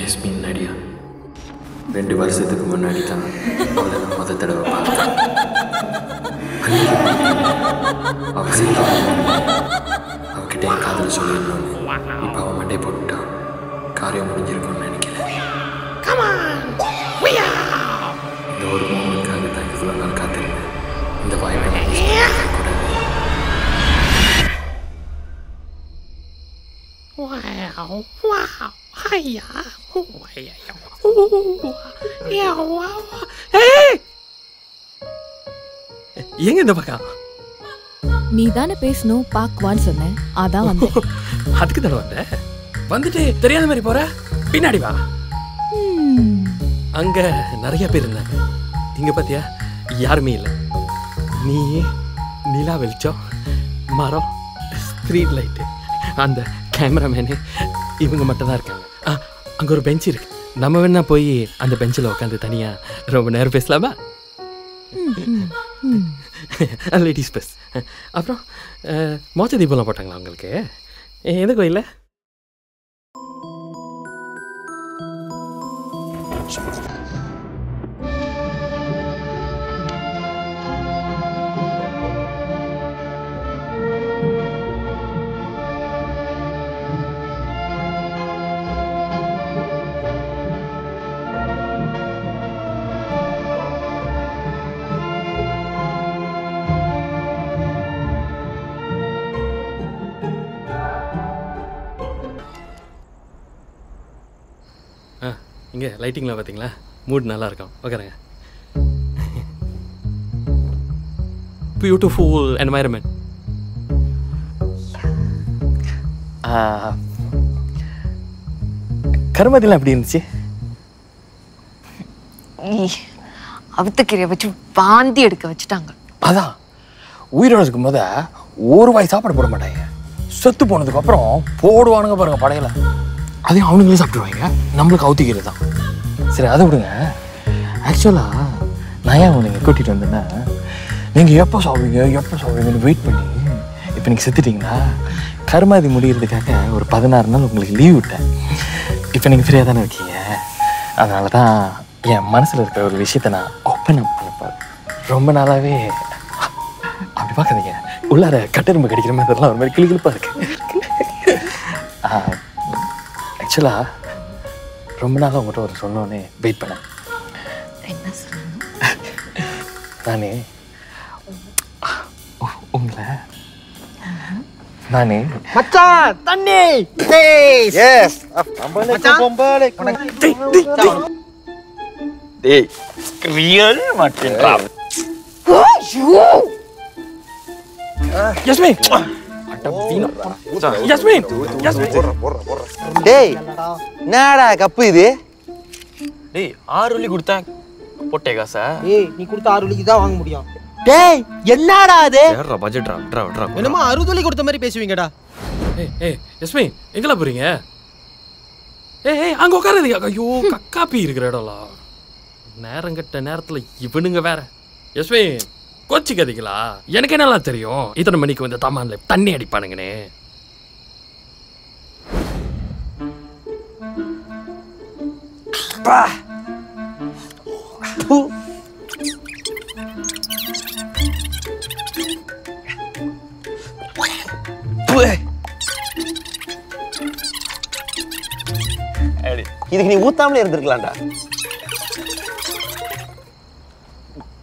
யஸ்மின் நடியா 2 வருஷத்துக்கு முன்னாடி தான் அவளை நான் முத தடவை பார்த்தேன். அவகிட்ட என் காதல் சொல்லிடணும்னு இப்போ அவன் மண்டே போட்டுட்டான். காரியம் முடிஞ்சிருக்கும்னு நினைக்கிறேன். இந்த ஒரு மூமெண்ட்காக தான் இவ்வளோ நாள் காத்திருந்தேன். இந்த வாய்ப்பை கூடாது. எங்க இந்த பக்கம்? நீ தானே பேசணும் பாக்குவான்னு சொன்னேன், அதான் வந்தேன். அதுக்கு தானே வந்தேன். வந்துட்டு தெரியாத மாதிரி போற, பின்னாடி வா. அங்க நிறைய பேர் இருந்தாங்க, இங்க பாத்தியா யாருமே இல்லை. நீ நிலா வெளிச்சம், மரம், ஸ்ட்ரீட் லைட்டு, அந்த கேமராமேனு, இவங்க மட்டும் தான் இருக்காங்க. அங்க ஒரு பெஞ்ச் இருக்கு, நம்ம வேணா போய் அந்த பெஞ்சில் உட்காந்து தனியா ரொம்ப நேரம் பேசலாமா? Ladies bus. அப்புறம் மோச்ச தீபம்லாம் போட்டாங்களா உங்களுக்கு? எந்த கோயில்ல? இங்கே லைட்டிங்லாம் பார்த்தீங்களா? மூட் நல்லா இருக்கும். உட்காருங்க. Beautiful environment. கருமதிலாம் எப்படி இருந்துச்சு? அவுத்தக்கீரையை வச்சு வாந்தி எடுக்க வச்சுட்டாங்க. அதான் உயிரோட இருக்கும் போத ஒரு வாய் சாப்பாடு போட மாட்டாங்க. செத்து போனதுக்கு அப்புறம் போடுவானுங்க பாருங்க படையில. அதையும் அவனுங்களே சாப்பிட்டுருவாங்க. நம்மளுக்கு அவுத்திக்கிறது தான். சரி அதை விடுங்க. ஆக்சுவலாக நான் ஏன் நீங்கள் கூட்டிகிட்டு வந்தேன்னா, நீங்கள் எப்போ சாப்பிடுவீங்கன்னு வெயிட் பண்ணி இப்போ நீங்கள் செத்துட்டிங்களா, கருமாதி முடிகிறதுக்காக ஒரு 16 நாள் உங்களுக்கு லீவ் விட்டேன். இப்போ நீங்கள் ஃப்ரீயாக தானே இருக்கீங்க. அதனால தான் என் மனசில் இருக்கிற ஒரு விஷயத்த நான் ஓப்பன் அப் பண்ணப்பேன். ரொம்ப நாளாகவே அப்படி பார்க்காதீங்க, உள்ளார கட்டெரும்பு கடிக்கிற மாதிரிலாம் ஒரு மாதிரி கிளிகிழிப்பாக இருக்கு. ஆக்சுவலாக ரொம்ப நாளாக உங்கள்கிட்ட ஒரு சொன்னோன்னே வெயிட் பண்ணேன். என்ன சொல்லணும்? நானே உங்களை நானே மச்சான் தண்ணி எஸ் பொம்பளை டேய் ரியல் மட்டன் டிராப். யஸ்மின் யஸ்மின் டேய் என்னடா கப்பு இது? டேய் 6 வெள்ளி கொடுத்தேன் போட்டே காசா? ஏய் நீ கொடுத்த 6 வெள்ளிக்கு தான் வாங்க முடியும். டேய் என்னடா அது? ஏறா பட்ஜெட் ட்ரா என்னமா 60 வெள்ளி கொடுத்த மாதிரி பேசுவீங்கடா. ஏய் யஸ்மின் எங்கெல்லாம் போறீங்க? ஏய் அங்க உட்காருங்க. ஐயோ கக்காப்பி இருக்கிற இடம்லாம். நேரங்கட்ட நேரத்துல இவனுங்க வேற. யஸ்மின் கோச்சிக்காதீங்களா? எனக்கு என்னெல்லாம் தெரியும் இத்தனை மணிக்கு வந்து தாமான்ல தண்ணி அடிப்பானுங்கன்னு. இதுக்கு நீ ஊத்தாமலே இருந்திருக்கலாம்டா.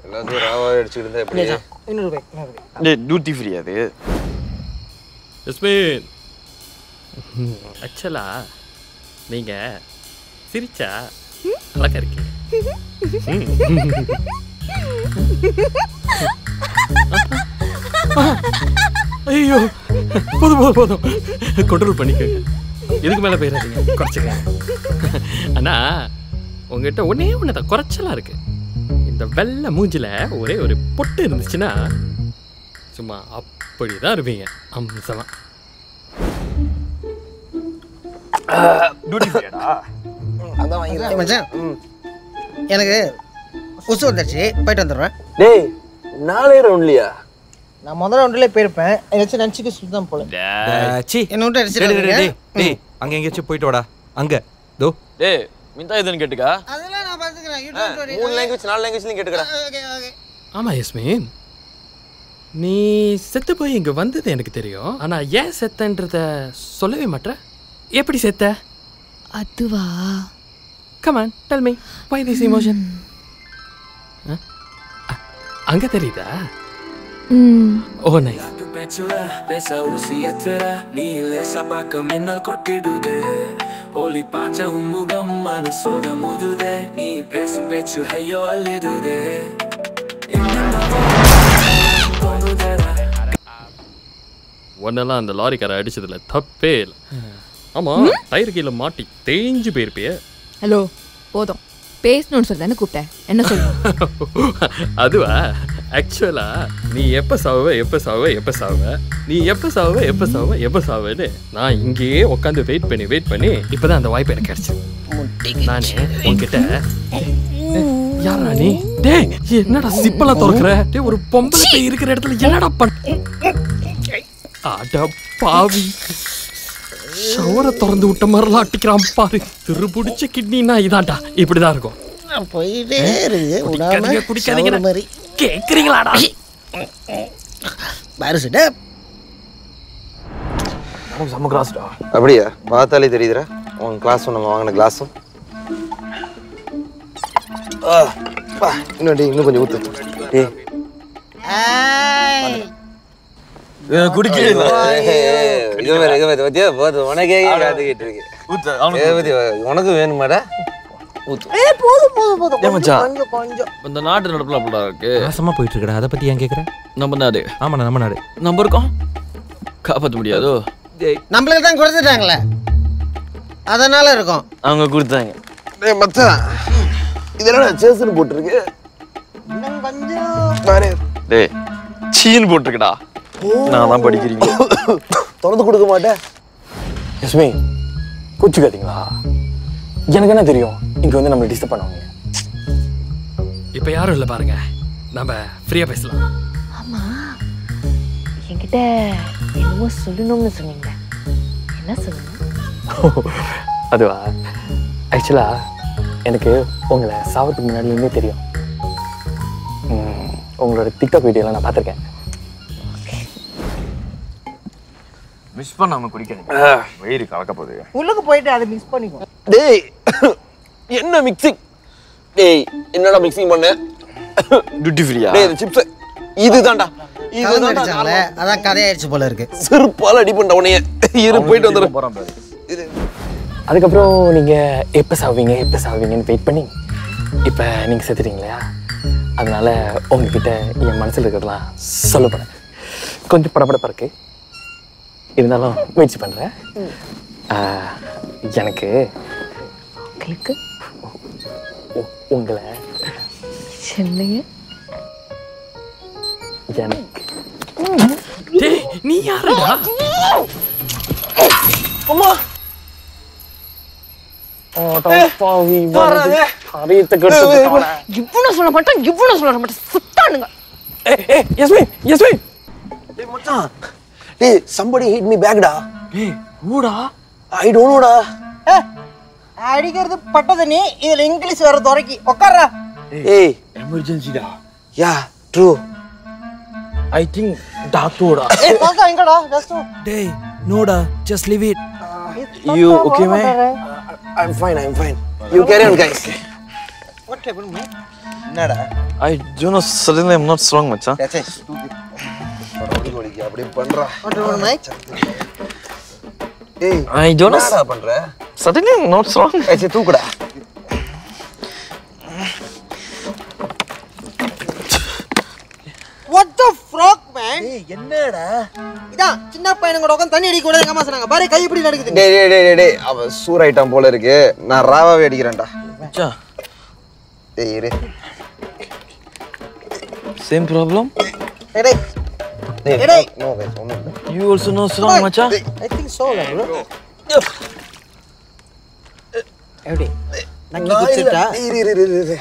எல்லாத்தையும் ராவா அடிச்சுட்டு இருந்தா எப்படி? 200 ரூபாய். டேய் டியூட்டி ஃப்ரீ அது. யஸ்மின் ஆக்சுவலா நீங்க சிரிச்சா அழகா இருக்கீங்க. ஐயோ போதும் கண்ட்ரோல் பண்ணிக்கோங்க. இதுக்கு மேலே போயிடாதீங்க, குறைச்சிக்க. அண்ணா உங்ககிட்ட ஒன்று தான் குறைச்சலாக இருக்கு. இந்த வெள்ளை மூஞ்சில் ஒரே ஒரு பொட்டு இருந்துச்சுன்னா சும்மா அப்படி தான் இருப்பீங்க அம்சமா. அதான் வாங்கிடலாம் மச்சான். எனக்கு உசு வந்துடுச்சு, போயிட்டு வந்துடுறேன். டேய் 4 ரவுண்ட்லையா? நான் முதல்ல ஒன்றிலே போயிருப்பேன் ஏதாச்சும் நினச்சிக்க சொல்லி தான் போல என்ன விட்டு அடிச்சு அங்கே எங்கேயாச்சும் போயிட்டு வாடா அங்கே தோ டேய் மின்தா எதுன்னு கேட்டுக்கா அதெல்லாம் நான் பார்த்துக்கிறேன் 3 லாங்குவேஜ் 4 லாங்குவேஜ்லையும் கேட்டுக்கடா. ஓகே ஓகே ஆமா யஸ்மின், நீ செத்து போய் இங்க வந்தது எனக்கு தெரியும். ஆனா ஏன் செத்தன்றத சொல்லவே மாட்டற. எப்படி செத்த? அதுவா? Come on, tell me. Why this emotion? அங்க தெரியுதா? ஓ nice. Oli pacha umugam manasoda mudude ni pesu pechu heyo alidude ஒன்னெல்லாம் அந்த லாரிக்கார அடிச்சதுல தப்பே இல்லை. ஆமா டயர் கீழே மாட்டி தேஞ்சு போயிருப்பிய. ஹலோ போதும், பேசணும்னு சொல்லி தானே கூப்பிட்டேன், என்ன சொல்லுங்க? அதுவா, ஆக்சுவலா நீ எப்ப சாவ எப்ப சாவ எப்ப சாவ நீ எப்ப சாவ எப்ப சாவ எப்ப சாவன்னு நான் இங்கேயே உட்காந்து வெயிட் பண்ணி இப்பதான் அந்த வாய்ப்பு எனக்கு கிடைச்சது. நானே உன்கிட்ட யாரா நீ? டேய் என்னடா சிப்பலா திறக்கிற? டேய் ஒரு பொம்பளை பேய் இருக்கிற இடத்துல என்னடா அட பாவி, ஷவரை திறந்து விட்ட மாதிரிலாம் அட்டிக்கிறான் பாரு. திருப்புடிச்ச கிட்னினா இதான்டா, இப்படிதான் இருக்கும். போயிட்டே இருக்கு குடிக்காதீங்க மாதிரி கேக்குறீங்களாடா? பாருடா செம்ம கிளாஸ்டா. அப்படியா? பார்த்தாலே தெரியுதுடா உன் கிளாஸ் நம்ம வாங்கின கிளாஸும். இன்னும் கொஞ்சம் ஊத்து. குடிக்கல உனக்கே காத்துக்கிட்டு இருக்கு. உனக்கு வேணுமாடா? இந்த நாட்டு நடப்புல அப்படிதான் இருக்கு. நாசமா போயிட்டு இருக்கடா, அதை பத்தி ஏன் கேட்குற? நம்ம நாடு. ஆமாண்ணா நம்ம நாடு. நம்ம இருக்கோம், காப்பாற்ற முடியாதோ? நம்மளுக்கு தான் கொடுத்துட்டாங்களே, அதனால இருக்கும். அவங்க கொடுத்தாங்க. டேய் மச்சான், இதெல்லாம் சேஸ்னு போட்டுருக்கு. இன்னும் கொஞ்சம் டேய் சீன் போட்டுருக்கடா. நான் தான் படிக்கிறீங்க. திறந்து கொடுக்க மாட்டேன். யஸ்மி கூச்சுக்காதீங்களா? எனக்கு என்ன தெரியும் இங்க வந்து நம்மளை டிஸ்டர்ப் பண்ணுவாங்க. இப்ப யாரும் இல்லை பாருங்க, நம்ம ஃப்ரீயா பேசலாம். ஆமா, என்கிட்ட என்னமோ சொல்லணும்னு சொன்னீங்க, என்ன சொல்லணும்? அதுவா, ஆக்சுவலா எனக்கு உங்களை சாவத்துக்கு முன்னாடியுமே தெரியும். உங்களோட டிக்டாக் வீடியோலாம் நான் பார்த்துருக்கேன். மிஸ் பண்ணாம குடிக்காதீங்க, வயிறு கலக்க போகுது. உள்ளுக்கு போயிட்டு அதை மிக்ஸ் பண்ணிக்கோ. டேய் என்ன மிக்சிங்? டேய் என்னடா மிக்சிங் பண்ண? டியூட்டி ஃப்ரீயா? டேய் சிப்ஸ் இதுதான்டா. இதுதான்டா, அதான் கதையாயிடுச்சு போல இருக்கு. செருப்பால அடி பண்ண உனைய. இரு போயிட்டு வந்துறேன். போறேன் பாரு. அதுக்கப்புறம் நீங்க எப்போ சாவீங்கன்னு வெயிட் பண்ணி இப்போ நீங்க செத்துட்டீங்களா? அதனால உங்ககிட்ட என் மனசில் இருக்கிறதெல்லாம் சொல்ல போறேன். கொஞ்சம் படப்படப்பா இருக்கு, இருந்தாலும் முயற்சி பண்றேன். எனக்கு உங்களை சொல்லுங்க. எனக்கு டேய் நீ யாருடா? அம்மா இவ்வளவு சொல்ல மாட்டேன் சுத்தானுங்க. டேய் மச்சான், டேய் somebody hit me back டா. டேய் ஊடா, I don't know டா. அடிக்கிறது பட்டது நீ, இதுல இங்கிலீஷ் வேற துறக்கி உட்கார்றா. ஏய் எமர்ஜென்சி டா. Yeah true. ஐ திங்க் டாக்டோடா. ஏய் பாக்கா எங்கடா ஜஸ்ட்? டேய் நோடா, just leave it. You okay man? I'm fine. You carry on guys. What happened man? என்னடா? I don't know, suddenly I'm not strong மச்சான். சே பரவாயில்லை கோலிக்கு அப்படி பண்றா. What happened Mike? ஏய் I don't know, என்னடா பண்ற? suddenly I'm not strong. ஏய் தூக்குடா. What the fuck man? ஏய் என்னடா? இதான் சின்ன பையன் கூட உட்கார்ந்து தண்ணி அடிக்க கூடாது எங்க அம்மா சொன்னாங்க. பாரு கை எப்படி நடக்குது. டேய் அவ சூர் ஐட்டம் போல இருக்கு. நான் ராவாவே அடிக்கிறேன்டா. மச்சான் டேய் இரு. same problem. டேய் டேய் நோ guys ஒண்ணும் இல்ல. You also not strong மச்சான். I think so bro. எப்படி? நக்கி குச்சிட்டா? இரு.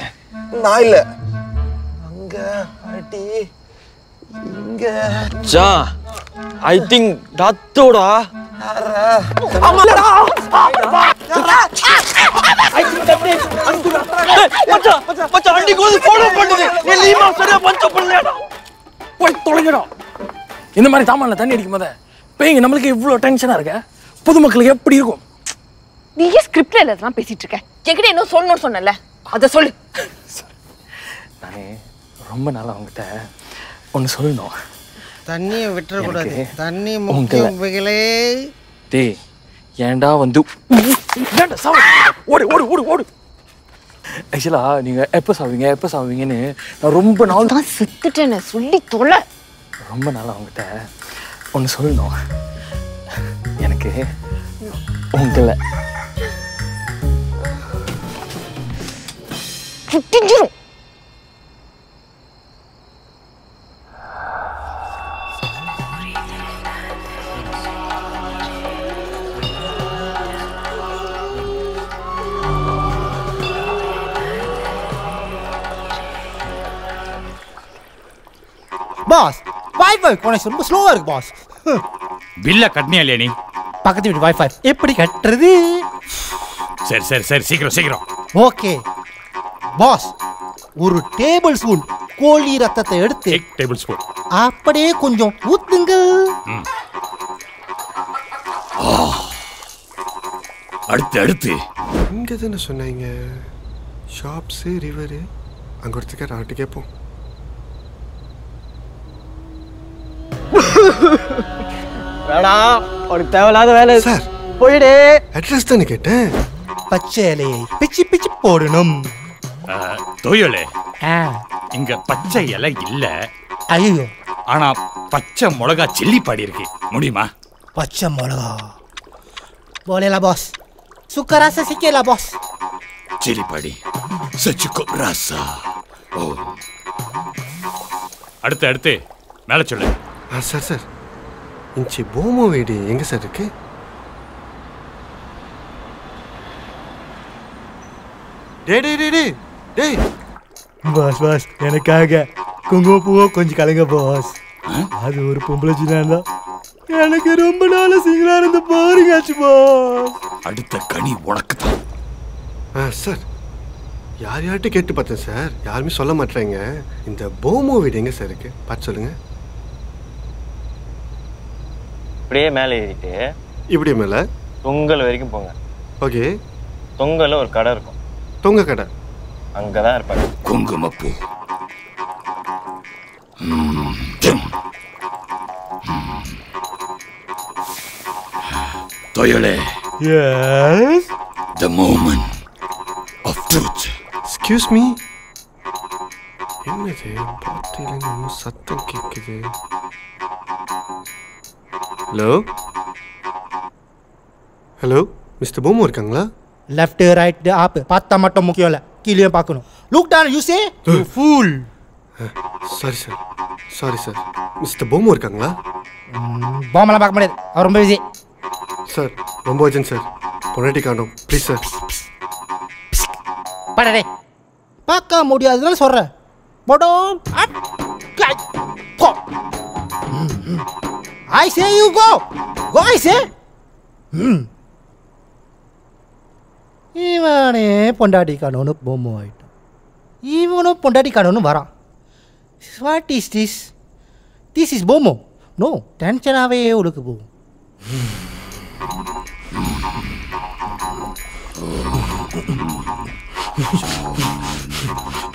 நான் இல்ல. அங்க அடி இங்க எங்க ஜா ஐ திங்க் டத்தோடா இந்த மாதிரி தாமான்ல தண்ணி அடிக்கும் போது பேய்ங்க நம்மளுக்கு இவ்வளவு டென்ஷனா இருக்க பொதுமக்களுக்கு எப்படி இருக்கும்? நீ ஏன் ஸ்கிரிப்ட்ல இதெல்லாம் பேசிட்டு இருக்க? என்கிட்ட என்ன சொல்லணும்னு சொன்னல, அத சொல்லு. நானே ரொம்ப நாளா உங்ககிட்ட ஒன்னு சொல்லணும். தண்ணியை விட்டுறக்கூடாது. தண்ணி முக்கியம் பிகளே. டேய் ஏன்டா வந்து ஓடு ஓடு ஓடு ஓடு. ஆக்சுவலா நீங்க எப்போ சாவீங்கன்னு நான் ரொம்ப நாள் தான் செத்துட்டேன்னு சொல்லி தொலை. ரொம்ப நாளா உங்ககிட்ட ஒன்று சொல்லணும். எனக்கு உங்களை புட்டிஞ்சிரும். பாஸ் வைஃபை கனெக்ஷன் ரொம்ப ஸ்லோவா இருக்கு பாஸ். பில்ல கட்டினியா இல்லையா நீ? பக்கத்து வீட்டு வைஃபை எப்படி கட்டுறது? சரி சரி சரி சீக்கிரம் சீக்கிரம். ஓகே பாஸ், ஒரு டேபிள் ஸ்பூன் கோழி ரத்தத்தை எடுத்து டேபிள் ஸ்பூன் அப்படியே கொஞ்சம் ஊத்துங்க. அடுத்து இங்கே தானே சொன்னாங்க ஷாப்ஸு ரிவரு, அங்கே ஒருத்தக்க ராட்டு கேட்போம். உனக்கு தேவையில்லாத வேலை சார். போயிடு. அட்ரஸ் தானே கேட்டேன். பச்சை இலையை பிச்சு பிச்சு போடணும். தொயலே இங்க பச்சை இலை இல்ல. ஐயோ, ஆனா பச்சை மிளகா சில்லி பாடி இருக்கு, முடியுமா? பச்சை மிளகா போலேலா பாஸ், சுக்க ராசா சிக்கேலா பாஸ். சில்லி பாடி சச்சுக்கோ ராசா. ஓ அடுத்து மேல சொல்லு. சார் சார் இன்ச்சி போமோ வீடு எங்கே சார் இருக்கு? டேய் பாஸ் பாஸ், எனக்காக குங்குமப்பூவோ கொஞ்சம் கலங்க பாஸ். அது ஒரு பொம்பளை சின்ன எனக்கு ரொம்ப நாள சிங்களா இருந்த பாருங்காச்சு பாஸ். அடுத்த கனி உனக்கு தான். சார் யார்கிட்ட கேட்டு பார்த்தேன் சார், யாருமே சொல்ல மாட்டேங்க. இந்த போமோ வீடு எங்கே சார் இருக்கு பார்த்து சொல்லுங்க. இப்படியே மேலே ஏறிட்டு இப்படியே மேலே தொங்கல் வரைக்கும் போங்க. ஓகே. தொங்கல்ல ஒரு கடை இருக்கும். தொங்க கடை அங்கதான் இருப்பாங்க. குங்குமப்பூ. தொயலே. Yes. The moment of truth. Excuse me. என்னது பாட்டில இன்னும் சத்தம் கேட்குது? ஹலோ மிஸ்டர் போமோ இருக்காங்களா? லெஃப்ட் ரைட் ஆப் பார்த்தா மட்டும் முக்கியம் இல்லை, கீழே பார்க்கணும். Look down you say you fool. Sorry sir mister போமோ இருக்காங்களா? பாமெல்லாம் பார்க்க முடியாது, அவர் ரொம்ப பிஸி சார். ரொம்ப அர்ஜென்ட் சார், பொண்டாட்டி காணோம் ப்ளீஸ் சார். படடே பார்க்க முடியாதுன்னு சொல்கிறேன். போடும் I say you go. Go I say. இவனே பொண்டாட்டி காணோன்னு பொம்மை ஆயிட்டான். இவனும் பொண்டாட்டி காணோன்னு வரான். What is this? This is பொம்மோ. நோ டென்ஷனாகவே உனக்கு போகும்.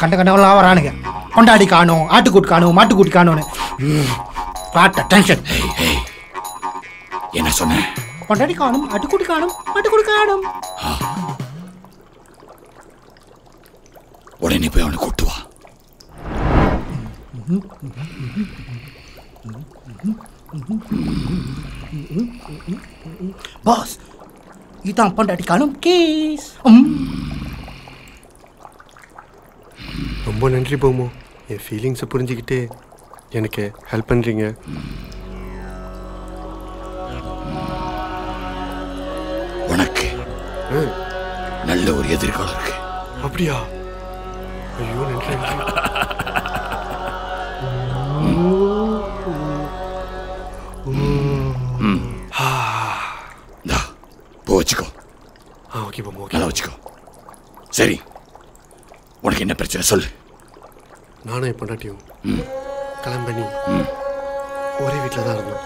கண்டவெல்லாம் வரானுங்க. பொண்டாட்டி காணும், ஆட்டுக்கூட்டு காணும், மாட்டுக்கூட்டு காணும்னு டென்ஷன். என்ன சொன்ன? பொண்டாட்டி காணும், ஆட்டுக்கூட்டு காணும், மாட்டுக்கூட்டு காணும். உடனே போய் அவனை கூட்டு வா. பாஸ் இதான் பொண்டாட்டி காணும் கேஸ். ரொம்ப நன்றி போமோ, என் ஃபீலிங்ஸை புரிஞ்சுக்கிட்டு எனக்கு ஹெல்ப் பண்ணுறீங்க. உனக்கு நல்ல ஒரு எதிர்காலம் இருக்கு. அப்படியா? ஐயோ நன்றி. சரி, உனக்கு என்ன பிரச்சனை சொல்லு. நானும் என் பொண்டாட்டியும் கல்யாணம் பண்ணி ஒரே வீட்டில் தான் இருந்தோம்.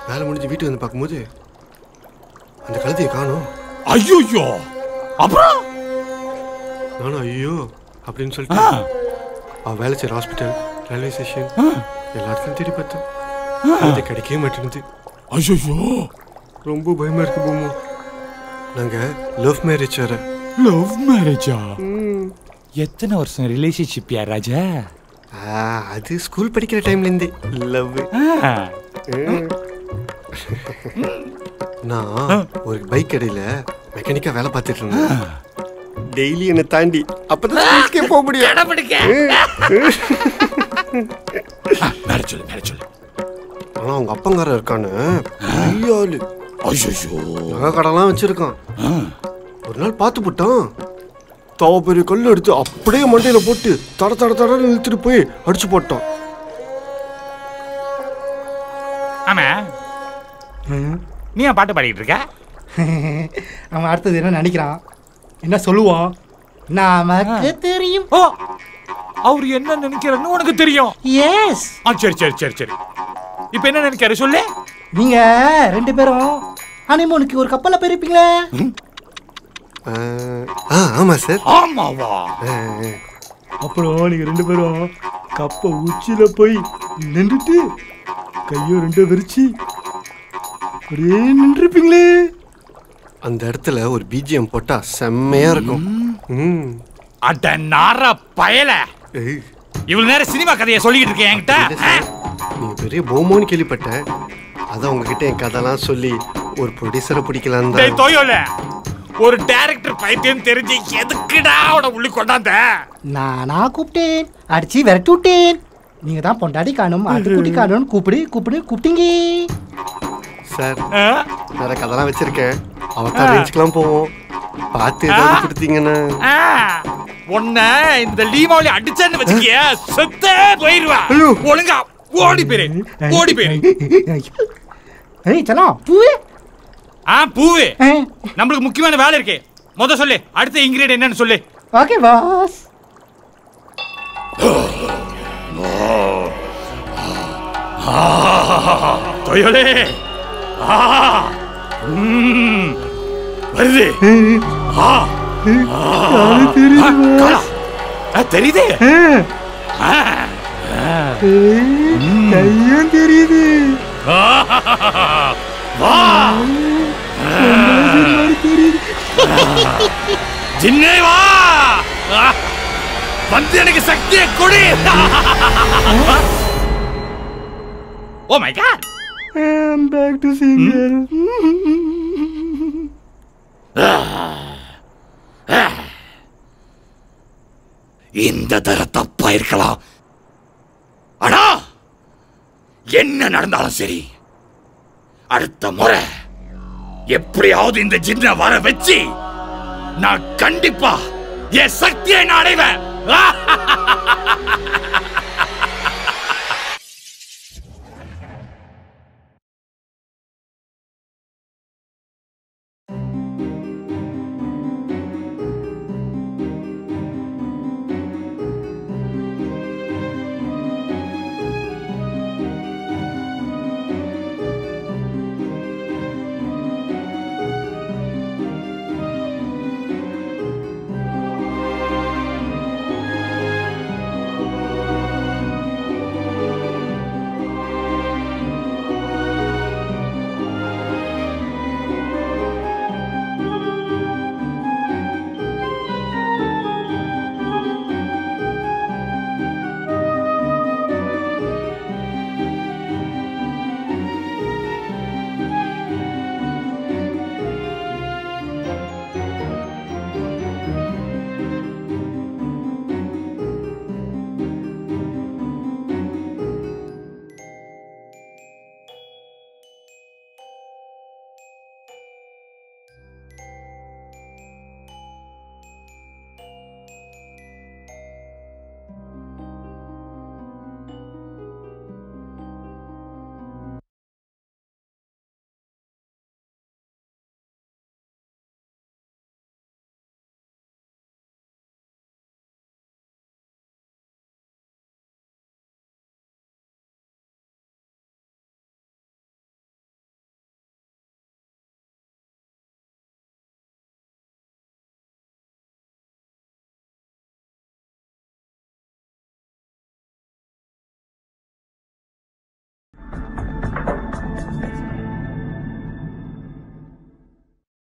வேலை முடிஞ்சு வீட்டுக்கு வந்து பார்க்கும்போது அந்த கழுதையை காணோம். ஐயோ, அப்புறம் நானும் ஐயோ அப்படின்னு சொல்லிட்டு அவள் வேலை செய்கிற ஹாஸ்பிட்டல், ரயில்வே ஸ்டேஷன் எல்லா இடத்துலையும் தேடி பார்த்தேன். கழுதை கிடைக்கவே மாட்டேங்குது. ஐயோ, ரொம்ப பயமா இருக்கு போமோ. நாங்கள் லவ் மேரேஜ் வேற. லவ் மேரேஜா? எத்தனை வருஷம் ரிலேஷன்ஷிப் யா ராஜா? அது ஸ்கூல் படிக்கிற டைம்லேருந்தே லவ். நான் ஒரு பைக் கடையில் மெக்கானிக்காக வேலை பார்த்துட்டு இருந்தேன். டெய்லி என்னை தாண்டி அப்பதான் போக முடியும். ஆனால் அவங்க அப்பங்காரன் இருக்கான்னு பெரிய ஆளு. நகை கடைலாம் வச்சிருக்கான். ஒரு நாள் பார்த்து போட்டான். தவ பெரிய கல் எடுத்து அப்படியே மண்டையில போட்டு தட தட தடன்னு இழுத்துட்டு போய் அடிச்சு போட்டான். ஆமா, நீ ஏன் பாட்டு பாடிட்டு இருக்க? அவன் அடுத்தது என்ன நினைக்கிறான், என்ன சொல்லுவான் நமக்கு தெரியும். ஓ, அவர் என்ன நினைக்கிறாருன்னு உனக்கு தெரியும். எஸ். சரி சரி சரி சரி, இப்போ என்ன நினைக்கிறாரு சொல்லு. நீங்க 2 பேரும் ஹனிமூனுக்கு ஒரு கப்பல்ல போயிருப்பீங்களே. ஆமா சார். ஆமாவா? அப்புறம் நீங்க 2 பேரும் கப்ப உச்சியில போய் நின்றுட்டு கையோ 2 விரிச்சு அப்படியே நின்றுப்பீங்களே. அந்த இடத்துல ஒரு பிஜிஎம் போட்டா செம்மையா இருக்கும். அட நார பயல, இவ்வளவு நேரம் சினிமா கதையை சொல்லிட்டு இருக்கேன் என்கிட்ட. நீங்க பெரிய போமோன்னு கேள்விப்பட்டேன். அதான் உங்ககிட்ட என் கதைலாம் சொல்லி ஒரு ப்ரொடியூசரை பிடிக்கலாம் தான். தோயோல ஒரு டைரக்டர் பைத்தியம் தெரிஞ்சு எதுக்குடா அவனை உள்ளி கொண்டாந்த? நானா கூப்பிட்டேன், அடிச்சு விரட்டி விட்டேன். நீங்க தான் பொண்டாடி காணும் ஆட்டுக்குட்டி காணும் கூப்பிட்டீங்க சார். வேற கதைலாம் வச்சிருக்கேன், அவன் ரேஞ்சுக்கெல்லாம் போவோம். பார்த்து ஏதாவது கொடுத்தீங்கன்னா. உன்ன இந்த லீமாவளி அடிச்சேன்னு வச்சுக்கிய செத்தே போயிருவா. ஒழுங்கா ஓடி போயிரு, ஓடி போயிரு. ஏய் சலம், பூவே. பூவே, நம்மளுக்கு முக்கியமான வேலை இருக்கு. முத சொல்லு, அடுத்த இன்கிரிடியன்ட் என்னன்னு சொல்லு. Okay pass. தொயோலே வருது. தெரியுது, கையும் தெரியுது. ஜின்னே வா, வந்து எனக்கு சக்தியை கொடு. Oh my God! I'm back to single. இந்த தர தப்பா இருக்கலாம், ஆனா என்ன நடந்தாலும் சரி, அடுத்த முறை எப்படியாவது இந்த ஜின்ன வர வச்சு நான் கண்டிப்பா என் சக்தியை நான் அடைவேன்.